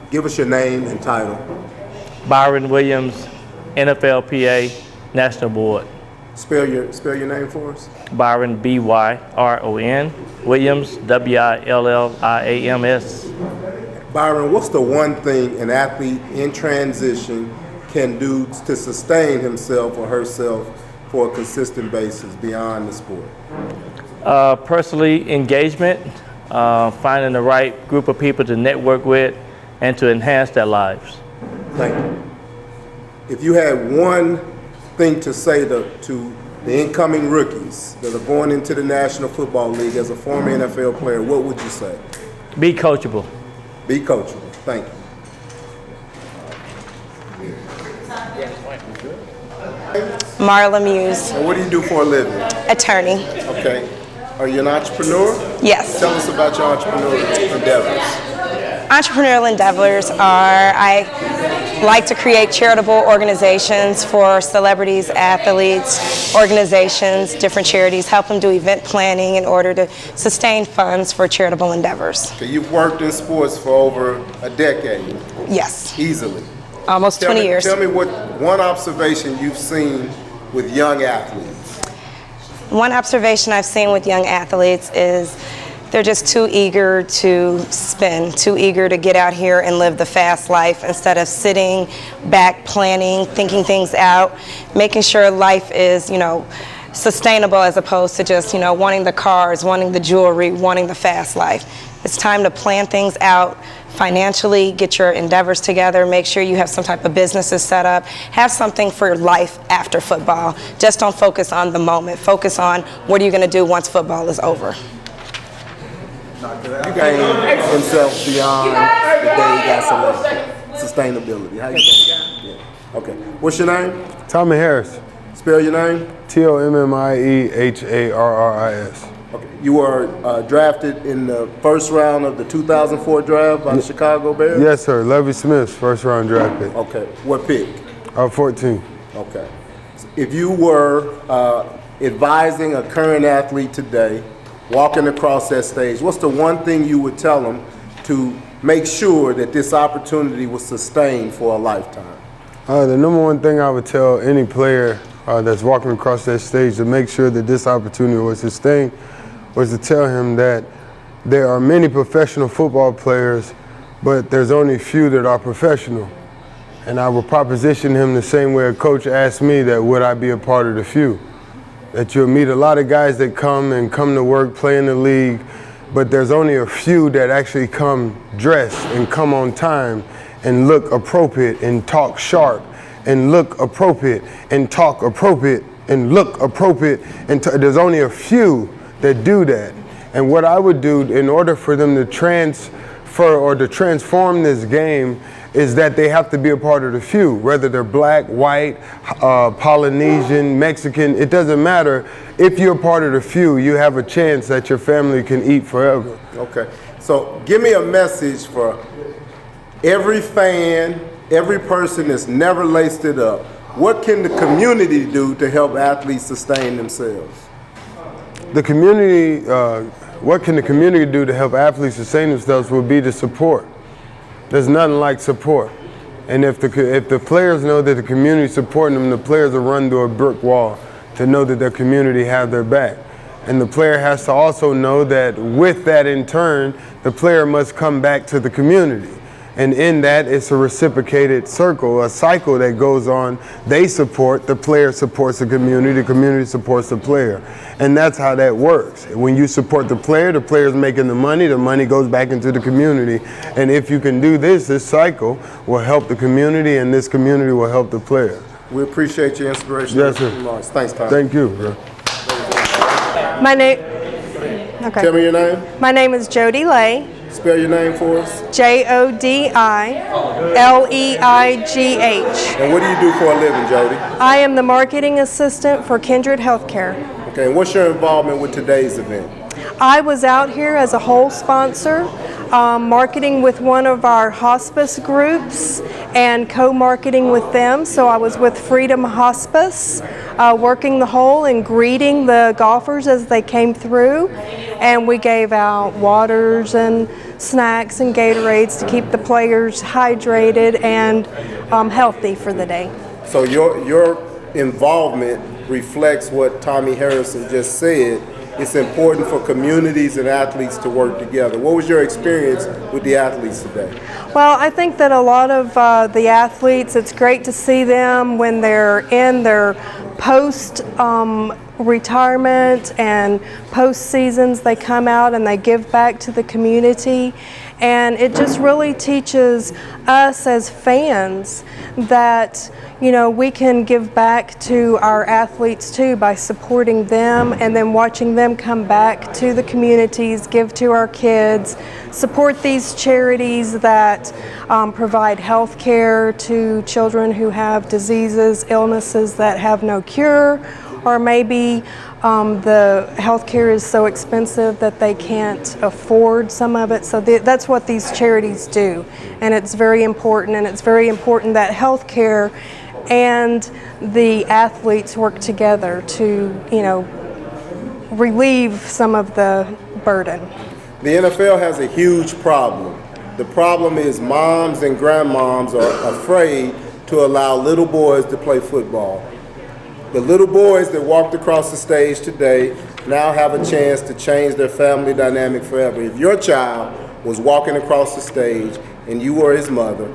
Give us your name and title. Byron Williams, NFLPA National Board. Spell your name for us. Byron, B-Y-R-O-N, Williams, W-I-L-L-I-A-M-S. Byron, what's the one thing an athlete in transition can do to sustain himself or herself for a consistent basis beyond the sport? Personally, engagement, finding the right group of people to network with and to enhance their lives. Thank you. If you had one thing to say to the incoming rookies that are going into the National Football League as a former NFL player, what would you say? Be coachable. Be coachable. Thank you. Marla Muse, And what do you do for a living? attorney. Okay. Are you an entrepreneur? Yes. Tell us about your entrepreneurial endeavors. Entrepreneurial endeavors are, I like to create charitable organizations for celebrities, athletes, organizations, different charities, help them do event planning in order to sustain funds for charitable endeavors. Okay, you've worked in sports for over a decade. Yes, Easily. almost 20 years. Tell me what one observation you've seen with young athletes. One observation I've seen with young athletes is they're just too eager to spin, too eager to get out here and live the fast life instead of sitting back, planning, thinking things out, making sure life is, sustainable as opposed to just, wanting the cars, wanting the jewelry, wanting the fast life. It's time to plan things out financially, get your endeavors together, make sure you have some type of businesses set up, have something for your life after football. Just don't focus on the moment. Focus on what are you going to do once football is over. You gained himself beyond the day he got selected. Sustainability. How you doing? Yeah. Okay. What's your name? Tommy Harris. Spell your name. Tommieharris. Okay. You were drafted in the first round of the 2004 draft by the Chicago Bears? Yes, sir. Levy Smith's first round draft pick. Okay. What pick? 14. Okay. If you were advising a current athlete today, walking across that stage, what's the one thing you would tell them to make sure that this opportunity was sustained for a lifetime? The number one thing I would tell any player that's walking across that stage to make sure that this opportunity was sustained was to tell him that there are many professional football players, but there's only few that are professional. And I would proposition him the same way a coach asked me that would I be a part of the few. That you'll meet a lot of guys that come to work, play in the league, but there's only a few that actually come dressed and come on time and look appropriate and talk sharp and look appropriate and talk appropriate and look appropriate. And there's only a few that do that. And what I would do in order for them to transfer or to transform this game is that they have to be a part of the few, whether they're black, white, Polynesian, Mexican, it doesn't matter. If you're a part of the few, you have a chance that your family can eat forever. Okay, so give me a message for every fan, every person that's never laced it up. What can the community do to help athletes sustain themselves? The community, what can the community do to help athletes sustain themselves would be to support. There's nothing like support. And if the players know that the community is supporting them, the players will run through a brick wall to know that their community have their back. And the player has to also know that with that in turn, the player must come back to the community. And in that, it's a reciprocated circle, a cycle that goes on. They support, the player supports the community supports the player. And that's how that works. When you support the player's making the money goes back into the community. And if you can do this cycle will help the community, and this community will help the player. We appreciate your inspiration. Yes, sir. Thanks, Tom. Thank you, bro. Tell me your name. My name is Jody Lay. Spell your name for us. Jodileigh. And what do you do for a living, Jody? I am the marketing assistant for Kindred Healthcare. Okay, and what's your involvement with today's event? I was out here as a whole sponsor, marketing with one of our hospice groups and co-marketing with them. So I was with Freedom Hospice, working the hole and greeting the golfers as they came through. And we gave out waters and snacks and Gatorades to keep the players hydrated and healthy for the day. So your involvement reflects what Tommy Harrison just said. It's important for communities and athletes to work together. What was your experience with the athletes today? Well, I think that a lot of the athletes, it's great to see them when they're in their post retirement and post seasons. They come out and they give back to the community, and it just really teaches us as fans that, you know, we can give back to our athletes too by supporting them and then watching them come back to the communities, give to our kids, support these charities that provide health care to children who have diseases, illnesses that have no cure, or maybe the health care is so expensive that they can't afford some of it. So that's what these charities do, and it's very important. And it's very important that health care and the athletes work together to, you know, relieve some of the burden. The NFL has a huge problem. The problem is moms and grandmoms are afraid to allow little boys to play football. The little boys that walked across the stage today now have a chance to change their family dynamic forever. If your child was walking across the stage and you were his mother,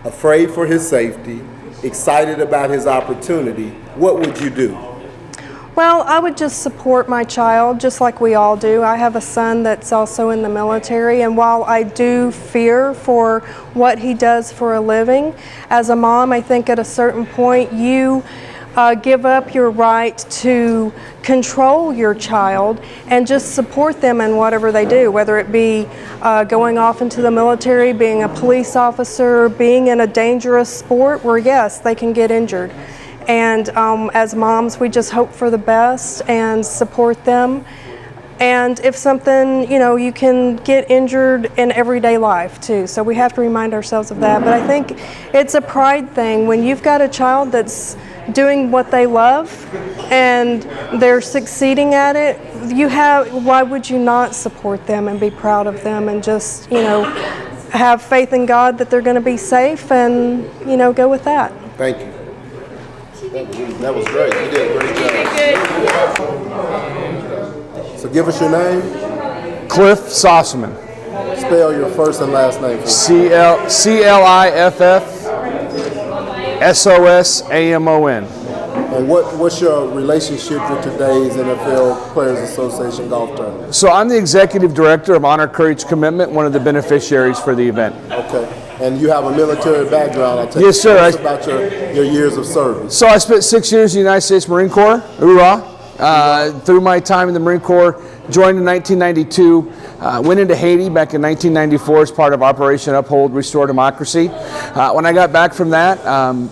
afraid for his safety, excited about his opportunity, what would you do? Well, I would just support my child just like we all do. I have a son that's also in the military, and while I do fear for what he does for a living, as a mom, I think at a certain point you give up your right to control your child and just support them in whatever they do, whether it be going off into the military, being a police officer, being in a dangerous sport where, yes, they can get injured. And as moms, we just hope for the best and support them. And if something, you know, you can get injured in everyday life too. So we have to remind ourselves of that. But I think it's a pride thing. When you've got a child that's doing what they love and they're succeeding at it, why would you not support them and be proud of them and just, you know, have faith in God that they're going to be safe and, you know, go with that. Thank you. That was great. You did a great job. So give us your name. Cliff Sossaman. Spell your first and last name for me. CLIFFSOSAMON. And what's your relationship with today's NFL Players Association golf tournament? So I'm the executive director of Honor, Courage, Commitment, one of the beneficiaries for the event. Okay. And you have a military background, I take it. Yes, sir. Tell us about your years of service. So I spent 6 years in the United States Marine Corps, hoorah. Through my time in the Marine Corps, joined in 1992, went into Haiti back in 1994 as part of Operation Uphold Restore Democracy. When I got back from that,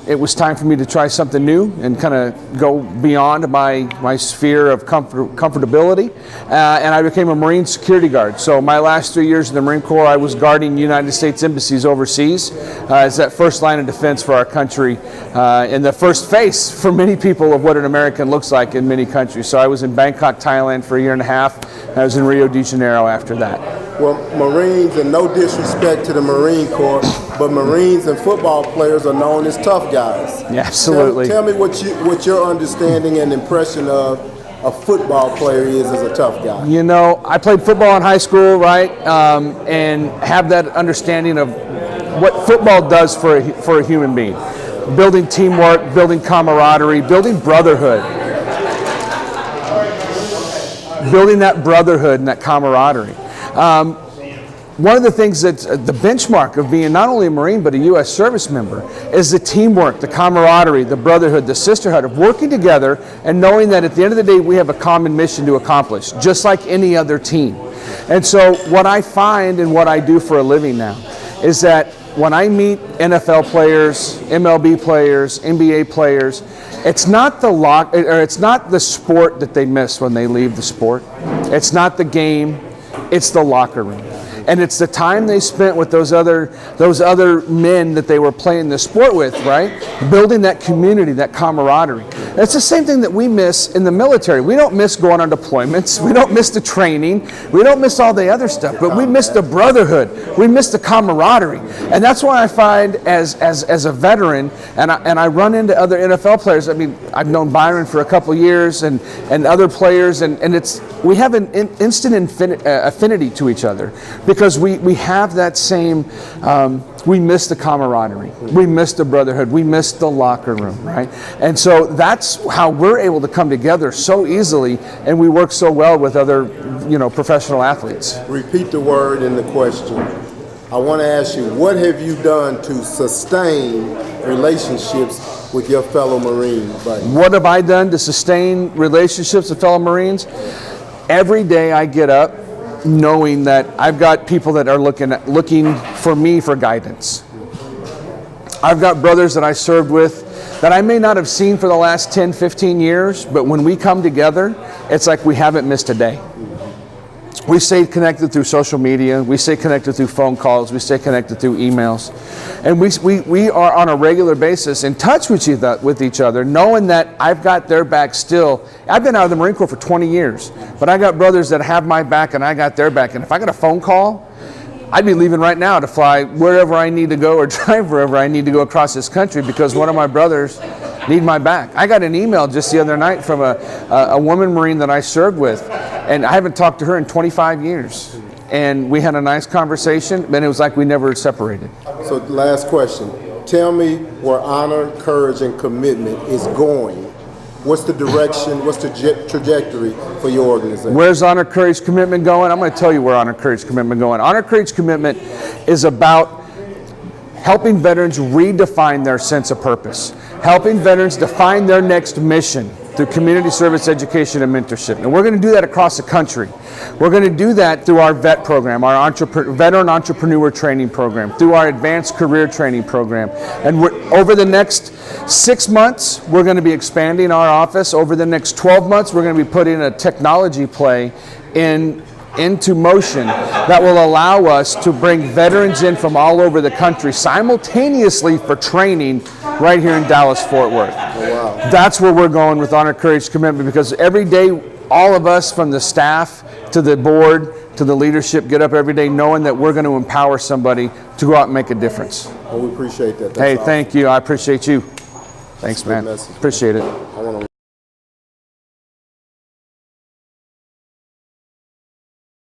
it was time for me to try something new and kind of go beyond my sphere of comfortability, and I became a Marine security guard. So my last 3 years in the Marine Corps, I was guarding United States embassies overseas as that first line of defense for our country and the first face for many people of what an American looks like in many countries. So I was in Bangkok, Thailand for a year and a half. I was in Rio de Janeiro after that. Well, Marines, and no disrespect to the Marine Corps, but Marines and football players are known as tough guys. Yeah, absolutely. Tell me what your understanding and impression of a football player is as a tough guy. You know, I played football in high school, right, and have that understanding of what football does for a human being. Building teamwork, building camaraderie, building brotherhood. Building that brotherhood and that camaraderie. One of the things that the benchmark of being not only a Marine but a U.S. service member is the teamwork, the camaraderie, the brotherhood, the sisterhood of working together and knowing that at the end of the day we have a common mission to accomplish, just like any other team. And so what I find and what I do for a living now is that when I meet NFL players, MLB players, NBA players, it's not it's not the sport that they miss when they leave the sport. It's not the game, it's the locker room. And it's the time they spent with those other men that they were playing the sport with, right? Building that community, that camaraderie. And it's the same thing that we miss in the military. We don't miss going on deployments. We don't miss the training. We don't miss all the other stuff. But we miss the brotherhood. We miss the camaraderie. And that's why I find as a veteran, and I run into other NFL players. I mean, I've known Byron for a couple years and other players, and we have an instant affinity to each other. Because we have that same, we miss the camaraderie, we miss the brotherhood, we miss the locker room, right? And so that's how we're able to come together so easily, and we work so well with other, professional athletes. Repeat the word in the question. I want to ask you, what have you done to sustain relationships with your fellow Marine buddies? What have I done to sustain relationships with fellow Marines? Every day I get up knowing that I've got people that are looking for me for guidance. I've got brothers that I served with that I may not have seen for the last 10, 15 years, but when we come together, it's like we haven't missed a day. We stay connected through social media, we stay connected through phone calls, we stay connected through emails. And we are on a regular basis in touch with each other, knowing that I've got their back still. I've been out of the Marine Corps for 20 years, but I got brothers that have my back and I got their back. And if I got a phone call, I'd be leaving right now to fly wherever I need to go or drive wherever I need to go across this country because one of my brothers need my back. I got an email just the other night from a woman Marine that I served with, and I haven't talked to her in 25 years. And we had a nice conversation, but it was like we never separated. So last question. Tell me where honor, courage, and commitment is going. What's the direction, what's the trajectory for your organization? Where's Honor, Courage, Commitment going? I'm going to tell you where Honor, Courage, Commitment going. Honor, Courage, Commitment is about helping veterans redefine their sense of purpose, helping veterans define their next mission through community service, education, and mentorship. And we're going to do that across the country. We're going to do that through our VET program, our Veteran Entrepreneur Training Program, through our Advanced Career Training Program. And over the next 6 months, we're going to be expanding our office. Over the next 12 months, we're going to be putting a technology play into motion that will allow us to bring veterans in from all over the country simultaneously for training right here in Dallas-Fort Worth. Oh, wow. That's where we're going with Honor, Courage, Commitment, because every day, all of us from the staff to the board to the leadership get up every day knowing that we're going to empower somebody to go out and make a difference. Well, we appreciate that. That's hey, awesome. thank you. I appreciate you. Thanks, man. message. Appreciate it.